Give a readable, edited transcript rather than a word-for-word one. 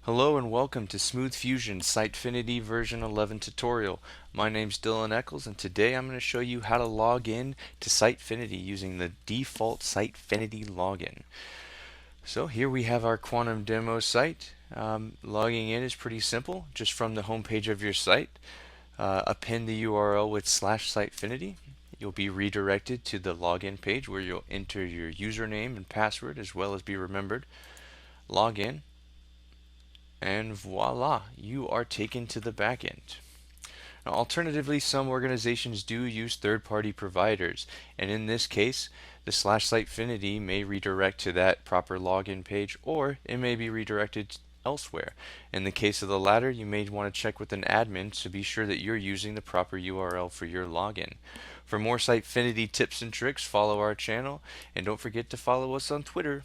Hello and welcome to Smooth Fusion Sitefinity version 11 tutorial. My name's Dylan Eccles and today I'm going to show you how to log in to Sitefinity using the default Sitefinity login. So here we have our Quantum demo site. Logging in is pretty simple, just from the home page of your site. Append the URL with /Sitefinity. You'll be redirected to the login page where you'll enter your username and password as well as be remembered. Log in. And voila, you are taken to the backend. Now, alternatively, some organizations do use third-party providers, and in this case, the /Sitefinity may redirect to that proper login page, or it may be redirected elsewhere. In the case of the latter, you may want to check with an admin to be sure that you're using the proper URL for your login. For more Sitefinity tips and tricks, follow our channel, and don't forget to follow us on Twitter.